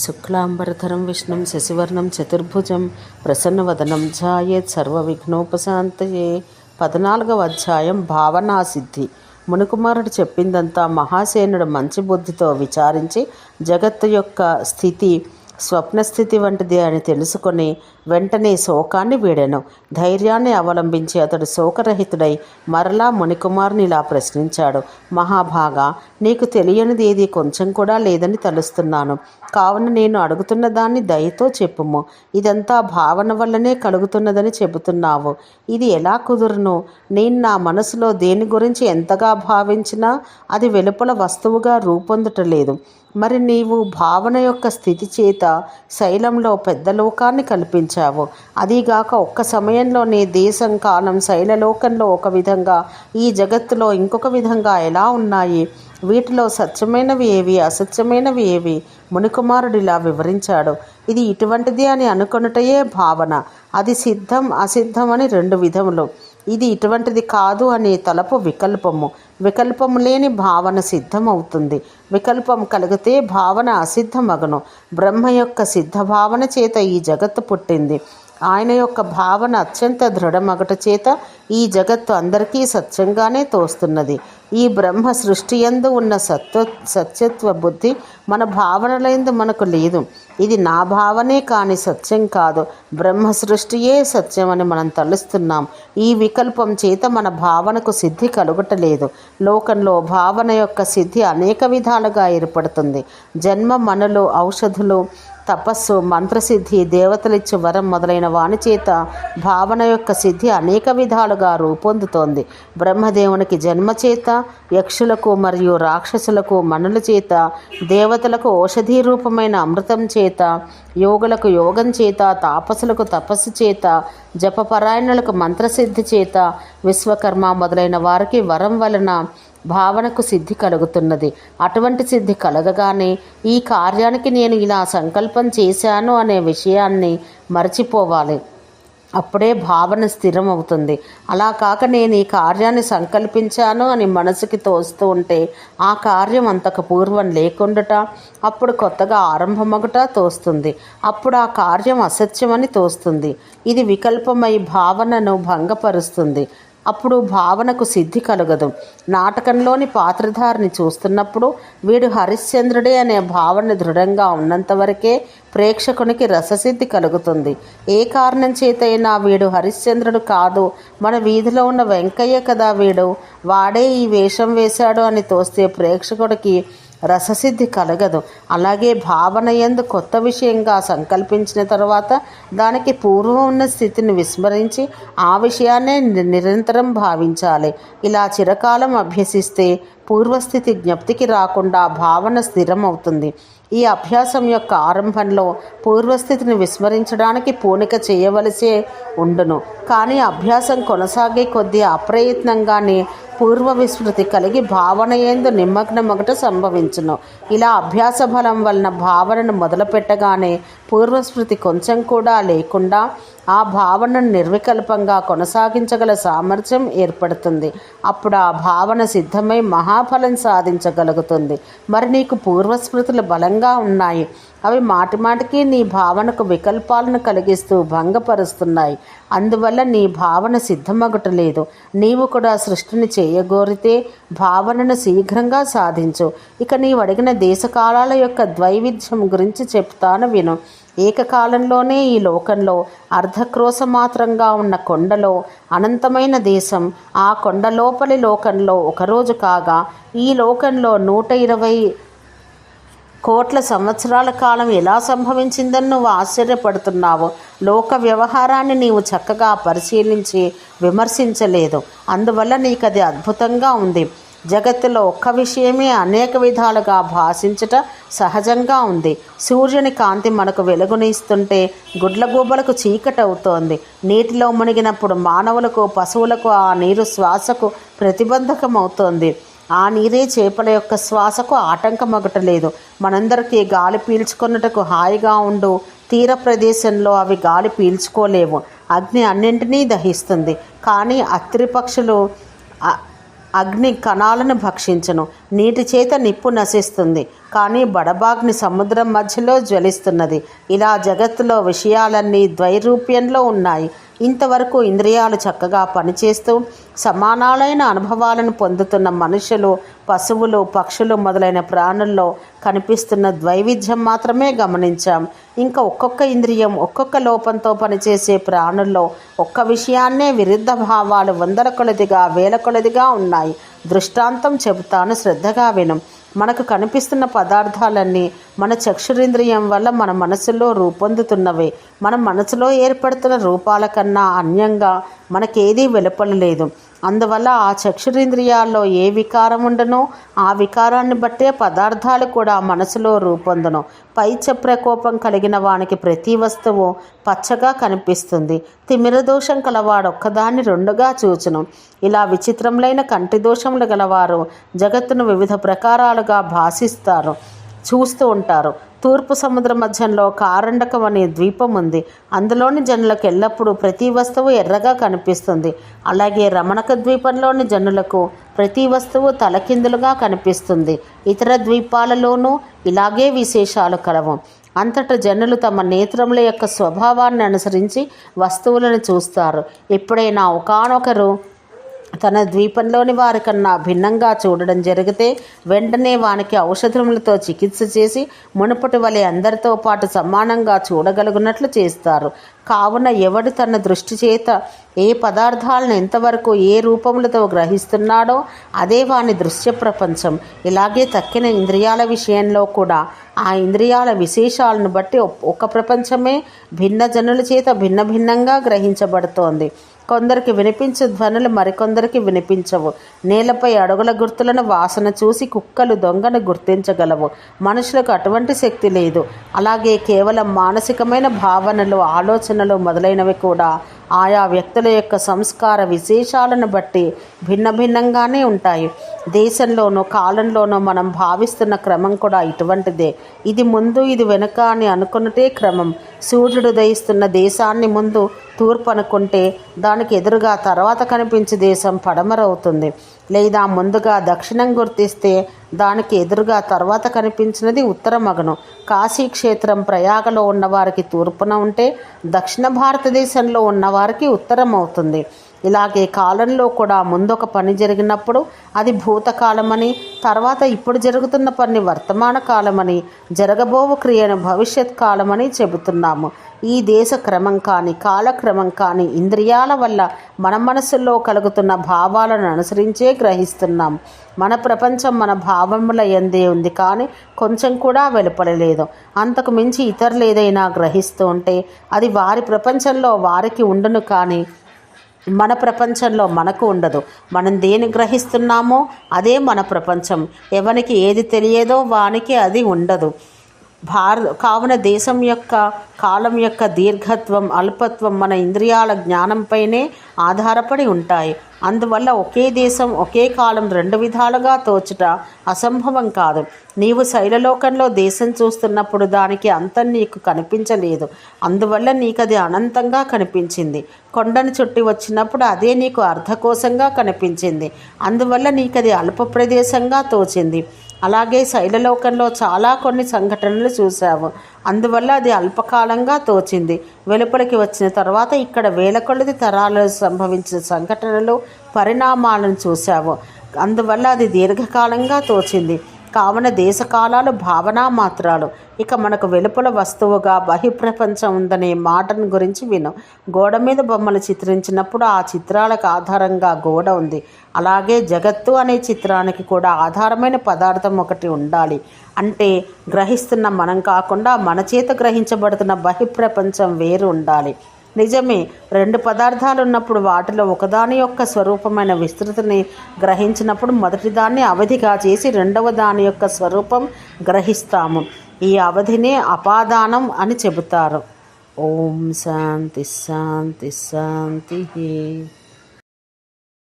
శుక్లాంబరధరం విష్ణుం శశివర్ణం చతుర్భుజం ప్రసన్నవదనం ధ్యాయేత్ సర్వవిఘ్నోపశాంతయే. 14వ అధ్యాయం భావనా సిద్ధి. మునికుమారుడు చెప్పిందంతా మహాసేనుడు మంచి బుద్ధితో విచారించి జగత్తు యొక్క స్థితి స్వప్నస్థితి వంటిది అని తెలుసుకొని వెంటనే శోకాన్ని వీడెను. ధైర్యాన్ని అవలంబించి అతడు శోకరహితుడై మరలా మునికుమారుని ఇలా ప్రశ్నించాడు. మహాభాగా, నీకు తెలియనిది ఏది కొంచెం కూడా లేదని తలుస్తున్నాను. కావున నేను అడుగుతున్న దాన్ని దయతో చెప్పుము. ఇదంతా భావన వల్లనే కలుగుతున్నదని చెబుతున్నావు. ఇది ఎలా కుదురును? నేను నా మనసులో దేని గురించి ఎంతగా భావించినా అది వెలుపల వస్తువుగా రూపొందటలేదు. మరి నీవు భావన యొక్క స్థితి చేత శైలంలో పెద్ద లోకాన్ని కల్పించావు. అదీగాక ఒక్క సమయంలోనే దేశం, కాలం, శైలలోకంలో ఒక విధంగా, ఈ జగత్తులో ఇంకొక విధంగా ఎలా ఉన్నాయి? వీటిలో సత్యమైనవి ఏవి, అసత్యమైనవి ఏవి? మునికుమారుడిలా వివరించాడు. ఇది ఇటువంటిది అని అనుకొనుటయే భావన. అది సిద్ధం, అసిద్ధం అని రెండు విధములు. ఇది ఇటువంటిది కాదు అనే తలపు వికల్పము. వికల్పము లేని భావన సిద్ధమవుతుంది. వికల్పం కలిగితే భావన అసిద్ధమగును. బ్రహ్మ యొక్క సిద్ధ భావన చేత ఈ జగత్తు పుట్టింది. ఆయన యొక్క భావన అత్యంత దృఢమగట చేత ఈ జగత్తు అందరికీ సత్యంగానే తోస్తున్నది. ఈ బ్రహ్మ సృష్టి యందు ఉన్న సత్యత్వ బుద్ధి మన భావనలందు మనకు లేదు. ఇది నా భావనే కాని సత్యం కాదు. బ్రహ్మ సృష్టియే సత్యమని మనం తలుస్తున్నాం. ఈ వికల్పం చేత మన భావనకు సిద్ధి కలుగటలేదు. లోకంలో భావన యొక్క సిద్ధి అనేక విధాలుగా ఏర్పడుతుంది. జన్మ, మనులు, ఔషధులు, తపస్సు, మంత్రసిద్ధి, దేవతలిచ్చు వరం మొదలైన వాని చేత భావన యొక్క సిద్ధి అనేక విధాలుగా రూపొందుతోంది. బ్రహ్మదేవునికి జన్మ చేత, యక్షులకు మరియు రాక్షసులకు మనుల చేత, దేవతలకు ఔషధీ రూపమైన అమృతం చేత, యోగులకు యోగం చేత, తాపసులకు తపస్సు చేత, జపపరాయణులకు మంత్రసిద్ధి చేత, విశ్వకర్మ మొదలైన వారికి వరం వలన భావనకు సిద్ధి కలుగుతున్నది. అటువంటి సిద్ధి కలగగానే ఈ కార్యానికి నేను ఇలా సంకల్పం చేశాను అనే విషయాన్ని మరచిపోవాలి. అప్పుడే భావన స్థిరం అవుతుంది. అలా కాక నేను ఈ కార్యాన్ని సంకల్పించాను అని మనసుకి తోస్తూ ఉంటే ఆ కార్యం అంతకు పూర్వం లేకుండాట, అప్పుడు కొత్తగా ఆరంభమగుట తోస్తుంది. అప్పుడు ఆ కార్యం అసత్యమని తోస్తుంది. ఇది వికల్పమై భావనను భంగపరుస్తుంది. అప్పుడు భావనకు సిద్ధి కలగదు. నాటకంలోని పాత్రధారిని చూస్తున్నప్పుడు వీడు హరిశ్చంద్రుడే అనే భావన దృఢంగా ఉన్నంతవరకే ప్రేక్షకునికి రససిద్ధి కలుగుతుంది. ఏ కారణం చేతైనా వీడు హరిశ్చంద్రుడు కాదు, మన వీధిలో ఉన్న వెంకయ్య కదా వీడు, వాడే ఈ వేషం వేశాడు అని తోస్తే ప్రేక్షకుడికి రససిద్ధి కలగదు. అలాగే భావన యందు కొత్త విషయంగా సంకల్పించిన తర్వాత దానికి పూర్వం ఉన్న స్థితిని విస్మరించి ఆ విషయాన్నే నిరంతరం భావించాలి. ఇలా చిరకాలం అభ్యసిస్తే పూర్వస్థితి జ్ఞప్తికి రాకుండా భావన స్థిరమవుతుంది. ఈ అభ్యాసం యొక్క ఆరంభంలో పూర్వస్థితిని విస్మరించడానికి పూనిక చేయవలసే ఉండును. కానీ అభ్యాసం కొనసాగే కొద్దీ అప్రయత్నంగానే పూర్వ విస్మృతి కలిగి భావన యందు నిమగ్నమగట సంభవించును. ఇలా అభ్యాస బలం వలన భావనను మొదలుపెట్టగానే పూర్వస్మృతి కొంచెం కూడా లేకుండా ఆ భావనను నిర్వికల్పంగా కొనసాగించగల సామర్థ్యం ఏర్పడుతుంది. అప్పుడు ఆ భావన సిద్ధమై మహాఫలం సాధించగలుగుతుంది. మరి నీకు పూర్వస్మృతులు బలంగా ఉన్నాయి. అవి మాటిమాటికి నీ భావనకు వికల్పాలను కలిగిస్తూ భంగపరుస్తున్నాయి. అందువల్ల నీ భావన సిద్ధమగటలేదు. నీవు కూడా సృష్టిని చేయగోరితే భావనను శీఘ్రంగా సాధించు. ఇక నీవు అడిగిన దేశకాలాల యొక్క ద్వైవిధ్యం గురించి చెప్తాను విను. ఏకకాలంలోనే ఈ లోకంలో అర్ధక్రోశ మాత్రంగా ఉన్న కొండలో అనంతమైన దేశం, ఆ కొండ లోపలి లోకంలో ఒకరోజు కాగా ఈ లోకంలో 120 కోట్ల సంవత్సరాల కాలం ఎలా సంభవించిందని నువ్వు ఆశ్చర్యపడుతున్నావు. లోక వ్యవహారాన్ని నీవు చక్కగా పరిశీలించి విమర్శించలేదు. అందువల్ల నీకు అది అద్భుతంగా ఉంది. జగత్తులో ఒక్క విషయమే అనేక విధాలుగా భాషించట సహజంగా ఉంది. సూర్యుని కాంతి మనకు వెలుగునిస్తుంటే గుడ్లగూబలకు చీకటవుతోంది. నీటిలో మునిగినప్పుడు మానవులకు, పశువులకు ఆ నీరు శ్వాసకు ప్రతిబంధకమవుతోంది. ఆ నీరే చేపల యొక్క శ్వాసకు ఆటంకమగటలేదు. మనందరికీ గాలి పీల్చుకొనుటకు హాయిగా ఉండు తీర ప్రదేశంలో అవి గాలి పీల్చుకోలేవు. అగ్ని అన్నింటినీ దహిస్తుంది. కానీ అగ్ని కణాలను భక్షించును, నీటి చేత నిప్పు నశిస్తుంది, కానీ బడబాగ్ని సముద్రం మధ్యలో జ్వలిస్తున్నది. ఇలా జగత్తులో విషయాలన్నీ ద్వైరూప్యంలో ఉన్నాయి. ఇంతవరకు ఇంద్రియాలు చక్కగా పనిచేస్తూ సమానాలైన అనుభవాలను పొందుతున్న మనుషులు, పశువులు, పక్షులు మొదలైన ప్రాణుల్లో కనిపిస్తున్న ద్వైవిధ్యం మాత్రమే గమనించాం. ఇంకా ఒక్కొక్క ఇంద్రియం ఒక్కొక్క లోపంతో పనిచేసే ప్రాణుల్లో ఒక్క విషయాన్నే విరుద్ధ భావాలు వందల కొలదిగా వేల కొలదిగా ఉన్నాయి. దృష్టాంతం చెబుతాను, శ్రద్ధగా విను. మనకు కనిపిస్తున్న పదార్థాలన్నీ మన చక్షురింద్రియం వల్ల మన మనసులో రూపొందుతున్నవే. మన మనసులో ఏర్పడుతున్న రూపాల కన్నా అన్యంగా మనకేదీ వెలుపడలేదు. అందువల్ల ఆ చక్షురింద్రియాల్లో ఏ వికారం ఉండనో ఆ వికారాన్ని బట్టే పదార్థాలు కూడా మనసులో రూపొందును. పైచ ప్రకోపం కలిగిన వానికి ప్రతి వస్తువు పచ్చగా కనిపిస్తుంది. తిమిర దోషం కలవాడు ఒక్కదాన్ని రెండుగా చూచును. ఇలా విచిత్రములైన కంటి దోషములు గలవారు జగత్తును వివిధ ప్రకారాలుగా చూస్తూ ఉంటారు. తూర్పు సముద్ర మధ్యంలో కారండకం అనే ద్వీపం ఉంది. అందులోని జనులకు ఎల్లప్పుడూ ప్రతి వస్తువు ఎర్రగా కనిపిస్తుంది. అలాగే రమణక ద్వీపంలోని జనులకు ప్రతి వస్తువు తలకిందులుగా కనిపిస్తుంది. ఇతర ద్వీపాలలోనూ ఇలాగే విశేషాలు కలవు. అంతటా జనులు తమ నేత్రముల యొక్క స్వభావాన్ని అనుసరించి వస్తువులను చూస్తారు. ఎప్పుడైనా ఒకానొకరు తన ద్వీపంలోని వారికన్నా భిన్నంగా చూడడం జరిగితే వెంటనే వానికి ఔషధములతో చికిత్స చేసి మునుపటి వలె అందరితో పాటు సమానంగా చూడగలుగునట్లు చేస్తారు. కావున ఎవడు తన దృష్టి చేత ఏ పదార్థాలను ఎంతవరకు ఏ రూపములతో గ్రహిస్తున్నాడో అదే వాని దృశ్య ప్రపంచం. ఇలాగే తక్కిన ఇంద్రియాల విషయంలో కూడా ఆ ఇంద్రియాల విశేషాలను బట్టి ఒక ప్రపంచమే భిన్న జనుల చేత భిన్న భిన్నంగా గ్రహించబడుతోంది. కొందరికి వినిపించే ధ్వనులు మరికొందరికి వినిపించవు. నేలపై అడుగుల గుర్తులను వాసన చూసి కుక్కలు దొంగను గుర్తించగలవు. మనుషులకు అటువంటి శక్తి లేదు. అలాగే కేవలం మానసికమైన భావనలు, ఆలోచనలు మొదలైనవి కూడా ఆయా వ్యక్తుల యొక్క సంస్కార విశేషాలను బట్టి భిన్న భిన్నంగానే ఉంటాయి. దేశంలోనూ కాలంలోనూ మనం భావిస్తున్న క్రమం కూడా ఇటువంటిదే. ఇది ముందు ఇది వెనుక అని అనుకున్నటే క్రమం. సూర్యుడు ఉదయిస్తున్న దేశాన్ని ముందు తూర్పు అనుకుంటే దానికి ఎదురుగా తర్వాత కనిపించే దేశం పడమరవుతుంది. లేదా ముందుగా దక్షిణం గుర్తిస్తే దానికి ఎదురుగా తర్వాత కనిపించినది ఉత్తరమగును. కాశీక్షేత్రం ప్రయాగలో ఉన్నవారికి తూర్పున ఉంటే దక్షిణ భారతదేశంలో ఉన్నవారికి ఉత్తరం అవుతుంది. ఇలాగే కాలంలో కూడా ముందొక పని జరిగినప్పుడు అది భూతకాలమని, తర్వాత ఇప్పుడు జరుగుతున్న పని వర్తమాన కాలమని, జరగబోవు క్రియను భవిష్యత్ కాలమని చెబుతున్నాము. ఈ దేశ క్రమం కానీ కాలక్రమం కానీ ఇంద్రియాల వల్ల మన మనసుల్లో కలుగుతున్న భావాలను అనుసరించే గ్రహిస్తున్నాం. మన ప్రపంచం మన భావముల యందే ఉంది, కానీ కొంచెం కూడా వెలుపడలేదు. అంతకు మించి ఇతరులు ఏదైనా గ్రహిస్తూ ఉంటే అది వారి ప్రపంచంలో వారికి ఉండును, కానీ మన ప్రపంచంలో మనకు ఉండదు. మనం దేని గ్రహిస్తున్నామో అదే మన ప్రపంచం. ఎవరికి ఏది తెలియదో వానికి అది ఉండదు. కావున దేశం యొక్క కాలం యొక్క దీర్ఘత్వం అల్పత్వం మన ఇంద్రియాల జ్ఞానంపైనే ఆధారపడి ఉంటాయి. అందువల్ల ఒకే దేశం ఒకే కాలం రెండు విధాలుగా తోచుట అసంభవం కాదు. నీవు శైలలోకంలో దేశం చూస్తున్నప్పుడు దానికి అంతం నీకు కనిపించలేదు, అందువల్ల నీకది అనంతంగా కనిపించింది. కొండను చుట్టి వచ్చినప్పుడు అదే నీకు అర్ధకోశంగా కనిపించింది, అందువల్ల నీకది అల్ప ప్రదేశంగా తోచింది. అలాగే శైలలోకంలో చాలా కొన్ని సంఘటనలు చూశావు, అందువల్ల అది అల్పకాలంగా తోచింది. వెలుపలికి వచ్చిన తర్వాత ఇక్కడ వేల కొలది తరాలలో సంభవించిన సంఘటనలు పరిణామాలను చూశావు, అందువల్ల అది దీర్ఘకాలంగా తోచింది. కావున దేశకాలాలు భావనా మాత్రాలు. ఇక మనకు వెలుపల వస్తువుగా బహిప్రపంచం ఉందనే మాటను గురించి విను. గోడ మీద బొమ్మలు చిత్రించినప్పుడు ఆ చిత్రాలకు ఆధారంగా గోడ ఉంది. అలాగే జగత్తు అనే చిత్రానికి కూడా ఆధారమైన పదార్థం ఒకటి ఉండాలి. అంటే గ్రహిస్తున్న మనం కాకుండా మన చేత గ్రహించబడుతున్న బహిప్రపంచం వేరు ఉండాలి. నిజమే, రెండు పదార్థాలు ఉన్నప్పుడు వాటిలో ఒకదాని యొక్క స్వరూపమైన విస్తృతిని గ్రహించినప్పుడు మొదటిదాన్ని అవధిగా చేసి రెండవ దాని యొక్క స్వరూపం గ్రహిస్తాము. ఈ అవధినే అపాదానం అని చెబుతారు. ఓం శాంతి శాంతి శాంతి.